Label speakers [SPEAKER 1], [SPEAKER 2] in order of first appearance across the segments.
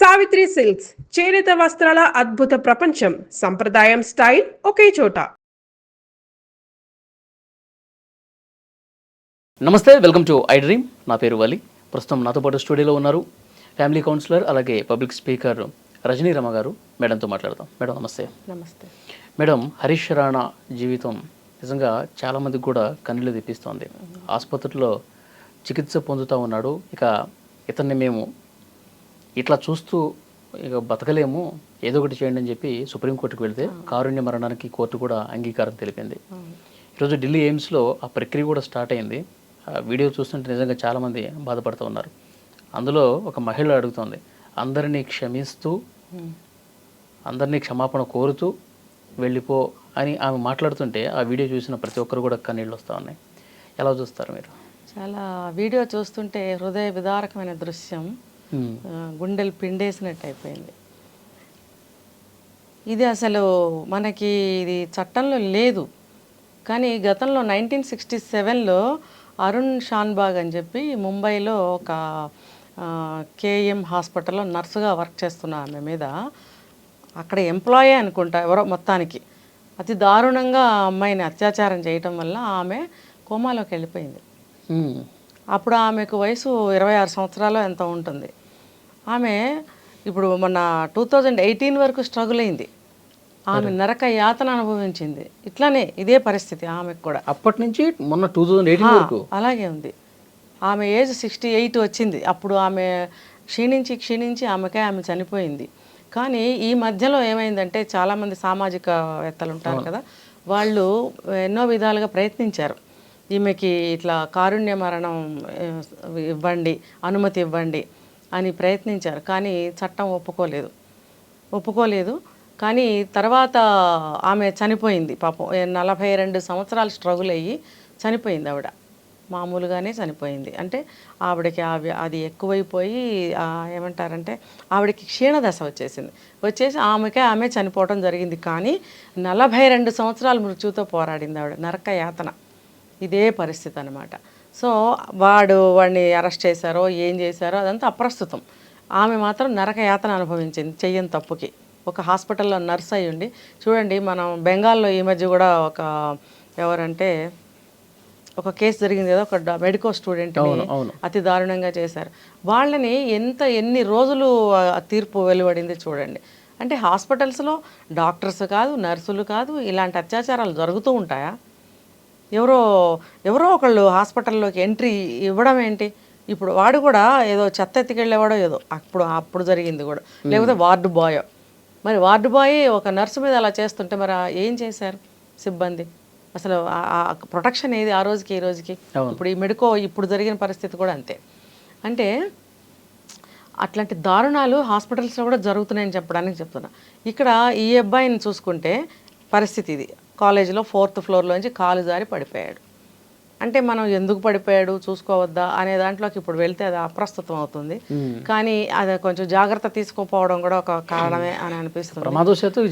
[SPEAKER 1] Savitri silks చేనేత వస్త్రాల అద్భుత ప్రపంచం. సంప్రదాయం స్టైల్ ఒకే చోట.
[SPEAKER 2] నమస్తే, వెల్కమ్ టు ఐ డ్రీమ్. నా పేరు వలి. ప్రస్తుతం నాతో పాటు స్టూడియోలో ఉన్నారు ఫ్యామిలీ కౌన్సిలర్ అలాగే పబ్లిక్ స్పీకర్ రజనీ రమ గారు. మేడంతో మాట్లాడదాం. మేడం నమస్తే.
[SPEAKER 3] నమస్తే
[SPEAKER 2] మేడం, హరీష్ రాణా జీవితం నిజంగా చాలామందికి కూడా కన్నీళ్ళు తెప్పిస్తోంది. ఆసుపత్రిలో చికిత్స పొందుతూ ఉన్నాడు. ఇక ఇతన్ని మేము ఇట్లా చూస్తూ ఇక బతకలేము, ఏదో ఒకటి చేయండి అని చెప్పి సుప్రీంకోర్టుకు వెళ్తే కారుణ్య మరణానికి కోర్టు కూడా అంగీకారం తెలిపింది. ఈరోజు ఢిల్లీ ఎయిమ్స్లో ఆ ప్రక్రియ కూడా స్టార్ట్ అయింది. ఆ వీడియో చూస్తుంటే నిజంగా చాలామంది బాధపడుతూ ఉన్నారు. అందులో ఒక మహిళ అడుగుతోంది, అందరినీ క్షమిస్తూ అందరినీ క్షమాపణ కోరుతూ వెళ్ళిపో అని ఆమె మాట్లాడుతుంటే ఆ వీడియో చూసిన ప్రతి ఒక్కరు కూడా కన్నీళ్ళు వస్తూ ఉన్నాయి. ఎలా చూస్తారు మీరు?
[SPEAKER 3] చాలా వీడియో చూస్తుంటే హృదయ విదారకమైన దృశ్యం, గుండెలు పిండేసినట్టు అయిపోయింది. ఇది అసలు మనకి ఇది చట్టంలో లేదు, కానీ గతంలో 1967లో అరుణ్ షాన్బాగ్ అని చెప్పి ముంబైలో ఒక కేఎం హాస్పిటల్లో నర్సుగా వర్క్ చేస్తున్న ఆమె మీద, అక్కడ ఎంప్లాయీ అనుకుంటా ఎవరో, మొత్తానికి అతి దారుణంగా ఆ అమ్మాయిని అత్యాచారం చేయటం వల్ల ఆమె కోమాలోకి వెళ్ళిపోయింది. అప్పుడు ఆమెకు వయసు 26 సంవత్సరాలు ఎంత ఉంటుంది. ఆమె ఇప్పుడు మొన్న 2018 వరకు స్ట్రగుల్ అయింది. ఆమె నరక యాతన అనుభవించింది. ఇట్లానే ఇదే పరిస్థితి ఆమెకు కూడా.
[SPEAKER 2] అప్పటి నుంచి మొన్న 2018 వరకు
[SPEAKER 3] అలాగే ఉంది. ఆమె ఏజ్ 68 వచ్చింది. అప్పుడు ఆమె క్షీణించి ఆమె చనిపోయింది. కానీ ఈ మధ్యలో ఏమైందంటే చాలామంది సామాజికవేత్తలు ఉంటారు కదా, వాళ్ళు ఎన్నో విధాలుగా ప్రయత్నించారు. ఈమెకి ఇట్లా కారుణ్య మరణం ఇవ్వండి, అనుమతి ఇవ్వండి అని ప్రయత్నించారు. కానీ చట్టం ఒప్పుకోలేదు. కానీ తర్వాత ఆమె చనిపోయింది. పాపం 42 సంవత్సరాలు స్ట్రగుల్ అయ్యి చనిపోయింది. ఆవిడ మామూలుగానే చనిపోయింది. అంటే ఆవిడకి అది ఎక్కువైపోయి ఏమంటారంటే ఆవిడకి క్షీణదశ వచ్చేసి ఆమె చనిపోవడం జరిగింది. కానీ 42 సంవత్సరాలు మృత్యుతో పోరాడింది ఆవిడ, నరక యాతన. ఇదే పరిస్థితి అనమాట. సో వాడిని అరెస్ట్ చేశారో ఏం చేశారో అదంతా అప్రస్తుతం. ఆమె మాత్రం నరక యాతన అనుభవించింది చెయ్యని తప్పుకి. ఒక హాస్పిటల్లో నర్స్ అయ్యి ఉండి చూడండి, మనం బెంగాల్లో ఈ మధ్య కూడా ఎవరంటే ఒక కేసు జరిగింది కదా, ఒక మెడికో స్టూడెంట్ని అతి దారుణంగా చేశారు. వాళ్ళని ఎన్ని రోజులు తీర్పు వెలువడింది చూడండి. అంటే హాస్పిటల్స్లో డాక్టర్స్ కాదు, నర్సులు కాదు, ఇలాంటి అత్యాచారాలు జరుగుతూ ఉంటాయా? ఎవరో ఒకళ్ళు హాస్పిటల్లోకి ఎంట్రీ ఇవ్వడం ఏంటి? ఇప్పుడు వాడు కూడా ఏదో చెత్త ఎత్తికెళ్ళేవాడో ఏదో అప్పుడు జరిగింది కూడా, లేకపోతే వార్డు బాయ్. మరి వార్డు బాయ్ ఒక నర్సు మీద అలా చేస్తుంటే మరి ఏం చేశారు సిబ్బంది? అసలు ప్రొటెక్షన్ ఏది ఆ రోజుకి ఈ రోజుకి? ఇప్పుడు ఈ మెడికో ఇప్పుడు జరిగిన పరిస్థితి కూడా అంతే. అంటే అట్లాంటి దారుణాలు హాస్పిటల్స్లో కూడా జరుగుతున్నాయని చెప్పడానికి చెప్తున్నా. ఇక్కడ ఈ అబ్బాయిని చూసుకుంటే పరిస్థితి ఇది, కాలేజీలో 4th ఫ్లోర్లోంచి కాలు జారి పడిపోయాడు. అంటే మనం ఎందుకు పడిపోయాడు చూసుకోవద్దా అనే దాంట్లోకి ఇప్పుడు వెళ్తే అది అప్రస్తుతం అవుతుంది. కానీ అది కొంచెం జాగ్రత్త తీసుకోపోవడం కూడా ఒక కారణమే అని అనిపిస్తుంది.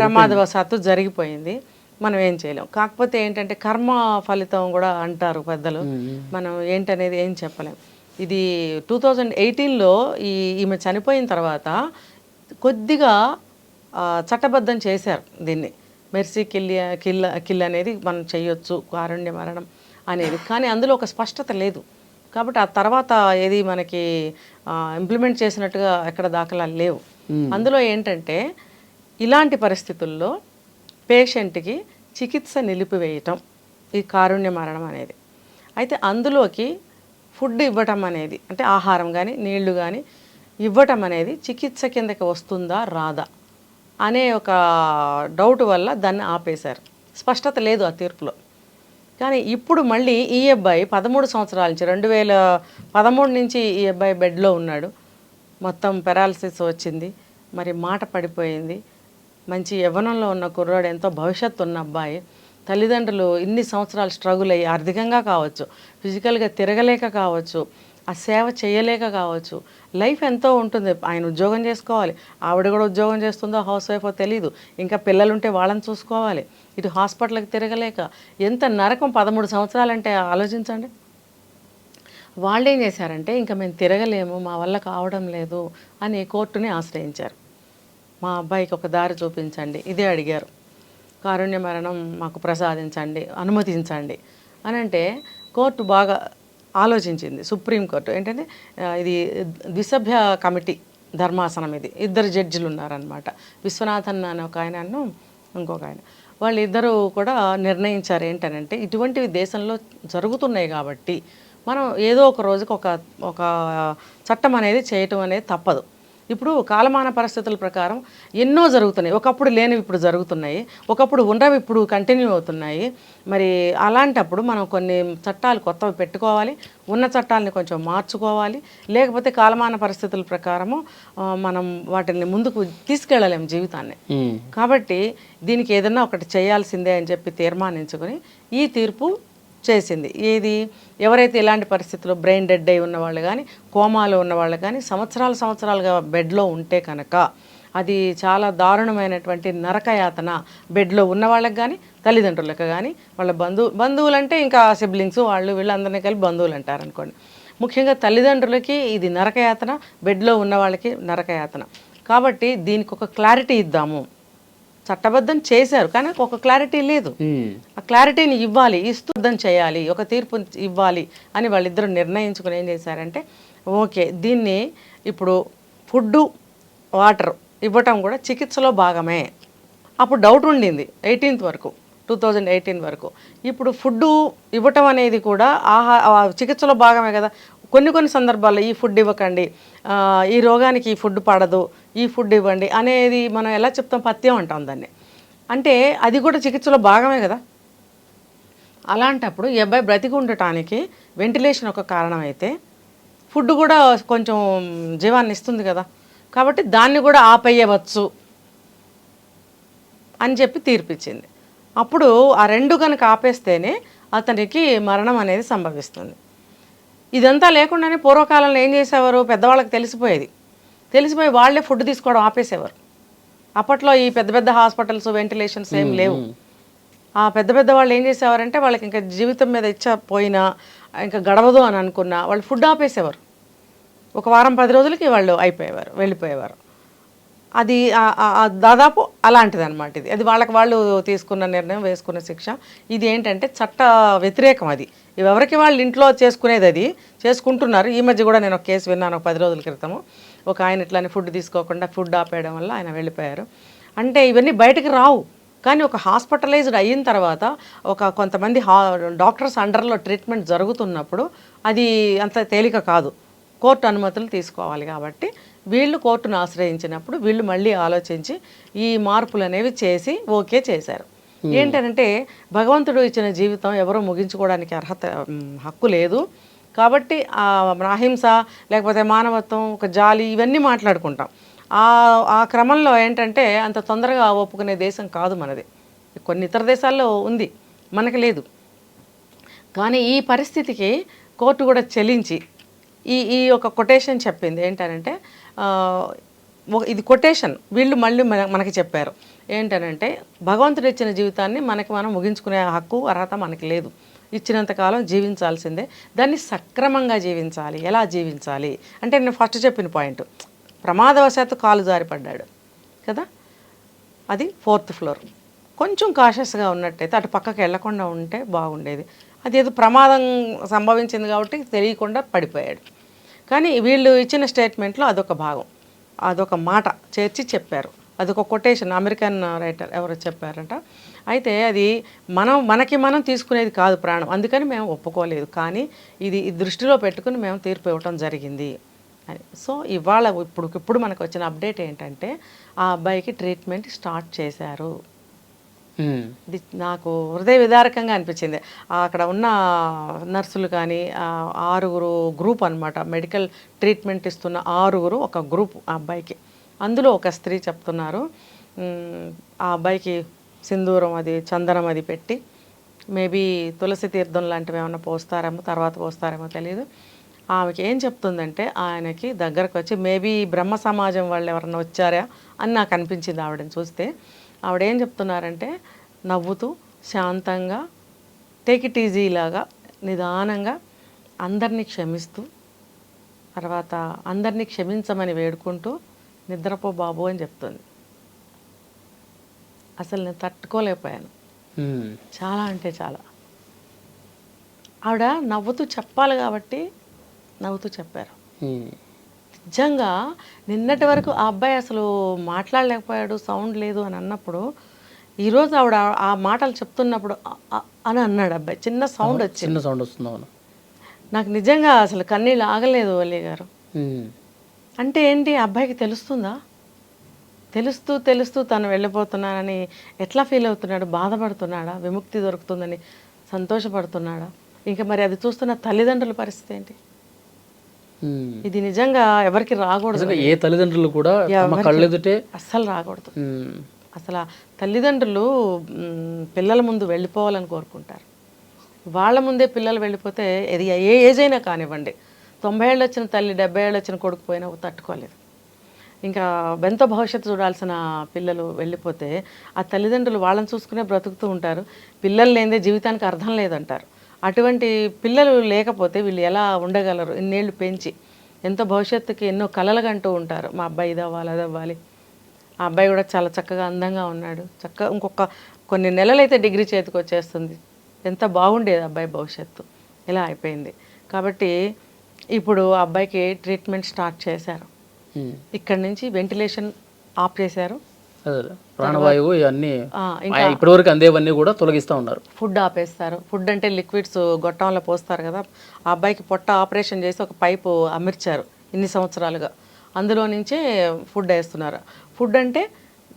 [SPEAKER 3] ప్రమాదవశాత్తు జరిగిపోయింది, మనం ఏం చేయలేం. కాకపోతే ఏంటంటే కర్మ ఫలితం కూడా అంటారు పెద్దలు, మనం ఏంటనేది ఏం చెప్పలేం. ఇది 2018లో ఈమె చనిపోయిన తర్వాత కొద్దిగా చట్టబద్ధం చేశారు దీన్ని, మెర్సీ కిల్ అనేది మనం చేయొచ్చు, కారుణ్య మరణం అనేది. కానీ అందులో ఒక స్పష్టత లేదు కాబట్టి ఆ తర్వాత ఏది మనకి ఇంప్లిమెంట్ చేసినట్టుగా ఎక్కడ దాఖలాలు లేవు. అందులో ఏంటంటే ఇలాంటి పరిస్థితుల్లో పేషెంట్కి చికిత్స నిలిపివేయటం ఈ కారుణ్య మరణం అనేది. అయితే అందులోకి ఫుడ్ ఇవ్వటం అనేది, అంటే ఆహారం కానీ నీళ్లు కానీ ఇవ్వటం అనేది చికిత్స కిందకి వస్తుందా రాదా అనే ఒక డౌట్ వల్ల దాన్ని ఆపేశారు. స్పష్టత లేదు ఆ తీర్పులో. కానీ ఇప్పుడు మళ్ళీ ఈ అబ్బాయి 13 సంవత్సరాల నుంచి 2013 నుంచి ఈ అబ్బాయి బెడ్లో ఉన్నాడు. మొత్తం పెరాలసిస్ వచ్చింది, మరి మాట పడిపోయింది. మంచి యవ్వనంలో ఉన్న కుర్రాడు, ఎంతో భవిష్యత్తు ఉన్న అబ్బాయి. తల్లిదండ్రులు ఇన్ని సంవత్సరాలు స్ట్రగుల్ అయ్యి ఆర్థికంగా కావచ్చు, ఫిజికల్గా తిరగలేక కావచ్చు, ఆ సేవ చేయలేక కావచ్చు, లైఫ్ ఎంతో ఉంటుంది. ఆయన ఉద్యోగం చేసుకోవాలి, ఆవిడ కూడా ఉద్యోగం చేస్తుందో హౌస్ వైఫో తెలీదు, ఇంకా పిల్లలుంటే వాళ్ళని చూసుకోవాలి, ఇటు హాస్పిటల్కి తిరగలేక ఎంత నరకం. 13 సంవత్సరాలంటే ఆలోచించండి. వాళ్ళు ఏం చేశారంటే ఇంకా మేము తిరగలేము, మా వల్ల కావడం లేదు అని కోర్టుని ఆశ్రయించారు. మా అబ్బాయికి ఒక దారి చూపించండి, ఇదే అడిగారు. కారుణ్య మరణం మాకు ప్రసాదించండి, అనుమతించండి అని అంటే కోర్టు బాగా ఆలోచించింది. సుప్రీంకోర్టు ఏంటంటే ఇది ద్విసభ్య కమిటీ ధర్మాసనం, ఇది 2 జడ్జిలు ఉన్నారనమాట. విశ్వనాథన్ అని ఒక ఆయనను ఇంకొక ఆయన, వాళ్ళిద్దరూ కూడా నిర్ణయించారు ఏంటనంటే ఇటువంటివి దేశంలో జరుగుతున్నాయి కాబట్టి మనం ఏదో ఒక రోజుకి ఒక చట్టం అనేది చేయటం అనేది తప్పదు. ఇప్పుడు కాలమాన పరిస్థితుల ప్రకారం ఎన్నో జరుగుతున్నాయి, ఒకప్పుడు లేనివి ఇప్పుడు జరుగుతున్నాయి, ఒకప్పుడు ఉండవి ఇప్పుడు కంటిన్యూ అవుతున్నాయి. మరి అలాంటప్పుడు మనం కొన్ని చట్టాలు కొత్తవి పెట్టుకోవాలి, ఉన్న చట్టాలని కొంచెం మార్చుకోవాలి. లేకపోతే కాలమాన పరిస్థితుల ప్రకారము మనం వాటిని ముందుకు తీసుకెళ్ళలేము జీవితాన్ని. కాబట్టి దీనికి ఏదైనా ఒకటి చేయాల్సిందే అని చెప్పి తీర్మానించుకొని ఈ తీర్పు చేసింది. ఏది ఎవరైతే ఇలాంటి పరిస్థితుల్లో బ్రెయిన్ డెడ్ అయి ఉన్నవాళ్ళు కానీ, కోమాలో ఉన్నవాళ్ళు కానీ సంవత్సరాలుగా బెడ్లో ఉంటే కనుక అది చాలా దారుణమైనటువంటి నరకయాతన. బెడ్లో ఉన్న వాళ్ళకి కానీ, తల్లిదండ్రులకు కానీ, వాళ్ళ బంధువులు అంటే ఇంకా సిబ్లింగ్స్ వీళ్ళందరినీ కలిపి బంధువులు అంటారు అనుకోండి. ముఖ్యంగా తల్లిదండ్రులకి ఇది నరకయాతన, బెడ్లో ఉన్న వాళ్ళకి నరకయాతన. కాబట్టి దీనికి ఒక క్లారిటీ ఇద్దాము. చట్టబద్ధం చేశారు కానీ ఒక క్లారిటీ లేదు. ఆ క్లారిటీని ఇవ్వాలి, ఇస్తుద్ధం చేయాలి, ఒక తీర్పు ఇవ్వాలి అని వాళ్ళిద్దరూ నిర్ణయించుకుని ఏం చేశారంటే ఓకే దీన్ని ఇప్పుడు ఫుడ్డు వాటర్ ఇవ్వటం కూడా చికిత్సలో భాగమే. అప్పుడు డౌట్ ఉండింది 18th వరకు, 2018 వరకు. ఇప్పుడు ఫుడ్డు ఇవ్వటం అనేది కూడా చికిత్సలో భాగమే కదా. కొన్ని సందర్భాల్లో ఈ ఫుడ్ ఇవ్వకండి, ఈ రోగానికి ఈ ఫుడ్ పడదు, ఈ ఫుడ్ ఇవ్వండి అనేది మనం ఎలా చెప్తాం, పథ్యం అంటాం దాన్ని. అంటే అది కూడా చికిత్సలో భాగమే కదా. అలాంటప్పుడు ఈ అబ్బాయి బ్రతికి ఉండటానికి వెంటిలేషన్ ఒక కారణం అయితే ఫుడ్ కూడా కొంచెం జీవాన్ని ఇస్తుంది కదా. కాబట్టి దాన్ని కూడా ఆపేయవచ్చు అని చెప్పి తీర్పిచ్చింది. అప్పుడు ఆ 2 కనుక ఆపేస్తేనే అతనికి మరణం అనేది సంభవిస్తుంది. ఇదంతా లేకుండానే పూర్వకాలంలో ఏం చేసేవారు, పెద్దవాళ్ళకి తెలిసిపోయి వాళ్ళే ఫుడ్ తీసుకోవడం ఆపేసేవారు. అప్పట్లో ఈ పెద్ద హాస్పిటల్స్ వెంటిలేషన్స్ ఏం లేవు. ఆ పెద్ద వాళ్ళు ఏం చేసేవారంటే వాళ్ళకి ఇంకా జీవితం మీద ఇచ్చ పోయినా ఇంకా గడవదు అని అనుకున్నా వాళ్ళు ఫుడ్ ఆపేసేవారు. ఒక వారం 10 రోజులకి వాళ్ళు వెళ్ళిపోయేవారు. అది దాదాపు అలాంటిది అనమాట. ఇది అది వాళ్ళు తీసుకున్న నిర్ణయం, వేసుకున్న శిక్ష. ఇది ఏంటంటే చట్ట వ్యతిరేకం. అది ఎవరికి వాళ్ళు ఇంట్లో చేసుకునేది, అది చేసుకుంటున్నారు. ఈ మధ్య కూడా నేను ఒక కేసు విన్నాను 10 రోజుల క్రితము. ఒక ఆయన ఇట్లానే ఫుడ్ తీసుకోకుండా ఫుడ్ ఆపేయడం వల్ల ఆయన వెళ్ళిపోయారు. అంటే ఇవన్నీ బయటకు రావు, కానీ ఒక హాస్పిటలైజ్డ్ అయిన తర్వాత కొంతమంది డాక్టర్స్ అండర్లో ట్రీట్మెంట్ జరుగుతున్నప్పుడు అది అంత తేలిక కాదు, కోర్టు అనుమతులు తీసుకోవాలి. కాబట్టి వీళ్ళు కోర్టును ఆశ్రయించినప్పుడు వీళ్ళు మళ్ళీ ఆలోచించి ఈ మార్పులు అనేవి చేసి ఓకే చేశారు. ఏంటంటే భగవంతుడు ఇచ్చిన జీవితం ఎవరో ముగించుకోవడానికి హక్కు లేదు. కాబట్టి అహింస లేకపోతే మానవత్వం, ఒక జాలి, ఇవన్నీ మాట్లాడుకుంటాం. ఆ క్రమంలో ఏంటంటే అంత తొందరగా ఒప్పుకునే దేశం కాదు మనది. కొన్ని ఇతర దేశాల్లో ఉంది, మనకి లేదు. కానీ ఈ పరిస్థితికి కోర్టు కూడా చెల్లించి ఈ ఒక కొటేషన్ చెప్పింది. ఏంటనంటే ఇది కొటేషన్ వీళ్ళు మళ్ళీ మనకి చెప్పారు. ఏంటనంటే భగవంతుడు ఇచ్చిన జీవితాన్ని మనం ముగించుకునే హక్కు, అర్హత మనకి లేదు. ఇచ్చినంతకాలం జీవించాల్సిందే, దాన్ని సక్రమంగా జీవించాలి. ఎలా జీవించాలి అంటే నేను ఫస్ట్ చెప్పిన పాయింట్, ప్రమాదవశాత్తు కాలు జారిపడ్డాడు కదా, అది 4th ఫ్లోర్. కొంచెం కాషస్గా ఉన్నట్టయితే అటు పక్కకి వెళ్లకుండా ఉంటే బాగుండేది. అదేదో ప్రమాదం సంభవించింది కాబట్టి తెలియకుండా పడిపోయాడు. కానీ వీళ్ళు ఇచ్చిన స్టేట్మెంట్లో అదొక భాగం, అదొక మాట చేర్చి చెప్పారు. అదొక కొటేషన్, అమెరికన్ రైటర్ ఎవరో చెప్పారంట. అయితే అది మనకి మనం తీసుకునేది కాదు ప్రాణం, అందుకని మేము ఒప్పుకోలేదు. కానీ ఇది దృష్టిలో పెట్టుకుని మేము తీర్పు ఇవ్వటం జరిగింది అని. సో ఇవాళ ఇప్పుడు మనకు వచ్చిన అప్డేట్ ఏంటంటే ఆ అబ్బాయికి ట్రీట్మెంట్ స్టార్ట్ చేశారు. ఇది నాకు హృదయ విదారకంగా అనిపించింది. అక్కడ ఉన్న నర్సులు కానీ 6 గ్రూప్ అనమాట, మెడికల్ ట్రీట్మెంట్ ఇస్తున్న 6 ఒక గ్రూప్ ఆ అబ్బాయికి. అందులో ఒక స్త్రీ చెప్తున్నారు ఆ అబ్బాయికి సింధూరం అది చందనం అది పెట్టి మేబీ తులసి తీర్థం లాంటివి ఏమైనా తర్వాత పోస్తారేమో తెలియదు. ఆమెకి ఏం చెప్తుందంటే ఆయనకి దగ్గరకు వచ్చి మేబీ బ్రహ్మ సమాజం వాళ్ళు ఎవరన్నా వచ్చారా అని నాకు అనిపించింది ఆవిడని చూస్తే. ఆవిడేం చెప్తున్నారంటే నవ్వుతూ శాంతంగా టేక్ ఇట్ ఈజీ లాగా నిదానంగా అందరినీ క్షమిస్తూ, తర్వాత అందరినీ క్షమించమని వేడుకుంటూ నిద్రపో బాబు అని చెప్తుంది. అసలు నేను తట్టుకోలేకపోయాను, చాలా అంటే చాలా. ఆవిడ నవ్వుతూ చెప్పాలి కాబట్టి నవ్వుతూ చెప్పారు. నిజంగా నిన్నటి వరకు ఆ అబ్బాయి అసలు మాట్లాడలేకపోయాడు, సౌండ్ లేదు అని అన్నప్పుడు, ఈరోజు ఆవిడ ఆ మాటలు చెప్తున్నప్పుడు అని అన్నాడు అబ్బాయి. చిన్న సౌండ్ వచ్చింది,
[SPEAKER 2] చిన్న సౌండ్ వస్తుంది. అవును,
[SPEAKER 3] నాకు నిజంగా అసలు కన్నీళ్ళు ఆగలేదు వల్లి గారు. అంటే ఏంటి, అబ్బాయికి తెలుస్తుందా? తెలుస్తూ తను వెళ్ళిపోతున్నానని ఎట్లా ఫీల్ అవుతున్నాడు? బాధపడుతున్నాడా? విముక్తి దొరుకుతుందని సంతోషపడుతున్నాడా? ఇంకా మరి అది చూస్తున్న తల్లిదండ్రుల పరిస్థితి ఏంటి? ఇది నిజంగా ఎవరికి రాకూడదు.
[SPEAKER 2] ఏ తల్లిదండ్రులు కూడా కళ్ళెదుటే
[SPEAKER 3] అస్సలు రాకూడదు. అసలు తల్లిదండ్రులు పిల్లల ముందు వెళ్ళిపోవాలని కోరుకుంటారు. వాళ్ళ ముందే పిల్లలు వెళ్ళిపోతే ఇది ఏ ఏజ్ అయినా కానివ్వండి, 90 ఏళ్ళు వచ్చిన తల్లి 70 ఏళ్ళు వచ్చిన కొడుకు పోయినా తట్టుకోలేదు. ఇంకా ఎంతో భవిష్యత్తు చూడాల్సిన పిల్లలు వెళ్ళిపోతే ఆ తల్లిదండ్రులు వాళ్ళని చూసుకునే బ్రతుకుతూ ఉంటారు. పిల్లలు లేనిదే జీవితానికి అర్థం లేదంటారు. అటువంటి పిల్లలు లేకపోతే వీళ్ళు ఎలా ఉండగలరు? ఇన్నేళ్ళు పెంచి ఎంతో భవిష్యత్తుకి ఎన్నో కలలు కంటూ ఉంటారు. మా అబ్బాయి ఇది అవ్వాలి, అది అవ్వాలి. ఆ అబ్బాయి కూడా చాలా చక్కగా అందంగా ఉన్నాడు, చక్కగా ఇంకొక కొన్ని నెలలైతే డిగ్రీ చేతికి వచ్చేస్తుంది. ఎంత బాగుండేది అబ్బాయి భవిష్యత్తు, ఇలా అయిపోయింది. కాబట్టి ఇప్పుడు ఆ అబ్బాయికి ట్రీట్మెంట్ స్టార్ట్ చేశారు. ఇక్కడ నుంచి వెంటిలేషన్ ఆఫ్ చేశారు,
[SPEAKER 2] ప్రాణవాయువు ఇవన్నీ ఇప్పటివరకు అందేవన్నీ కూడా తొలగిస్తూ ఉన్నారు.
[SPEAKER 3] ఫుడ్ ఆపేస్తారు. ఫుడ్ అంటే లిక్విడ్స్ గొట్టంలో పోస్తారు కదా. ఆ అబ్బాయికి పొట్ట ఆపరేషన్ చేసి ఒక పైపు అమర్చారు ఇన్ని సంవత్సరాలుగా, అందులో నుంచే ఫుడ్ వేస్తున్నారు. ఫుడ్ అంటే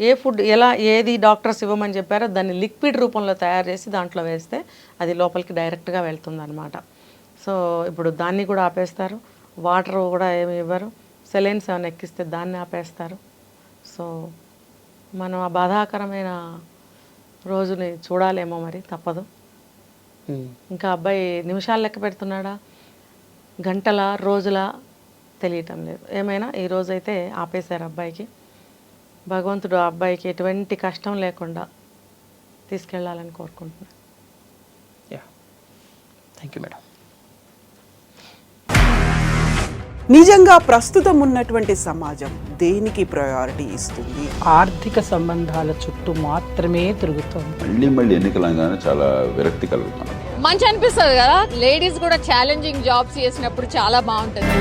[SPEAKER 3] ఏ ఫుడ్ ఎలా ఏది డాక్టర్స్ ఇవ్వమని చెప్పారో దాన్ని లిక్విడ్ రూపంలో తయారు చేసి దాంట్లో వేస్తే అది లోపలికి డైరెక్ట్గా వెళ్తుంది అనమాట. సో ఇప్పుడు దాన్ని కూడా ఆపేస్తారు. వాటర్ కూడా ఏమి ఇవ్వరు. సెలైన్స్ ఏమైనా ఎక్కిస్తే దాన్ని ఆపేస్తారు. సో మనం ఆ బాధాకరమైన రోజుని చూడాలేమో, మరి తప్పదు. ఇంకా అబ్బాయి నిమిషాలు లెక్క పెడుతున్నాడా, గంటల, రోజుల తెలియటం లేదు. ఏమైనా ఈ రోజైతే ఆపేశారు అబ్బాయికి. భగవంతుడు ఆ అబ్బాయికి ఎటువంటి కష్టం లేకుండా తీసుకెళ్ళాలని కోరుకుంటున్నాను.
[SPEAKER 2] Thank you madam.
[SPEAKER 4] నిజంగా ప్రస్తుతం ఉన్నటువంటి సమాజం దేనికి ప్రయారిటీ ఇస్తుంది?
[SPEAKER 5] ఆర్థిక సంబంధాల చుట్టూ మాత్రమే తిరుగుతుంది.
[SPEAKER 6] మళ్ళీ ఎన్నికలంగానే చాలా విరక్తి కలుగుతాను.
[SPEAKER 7] మంచి అనిపిస్తుంది కదా, లేడీస్ కూడా ఛాలెంజింగ్ జాబ్స్ చేసినప్పుడు చాలా బాగుంటుంది.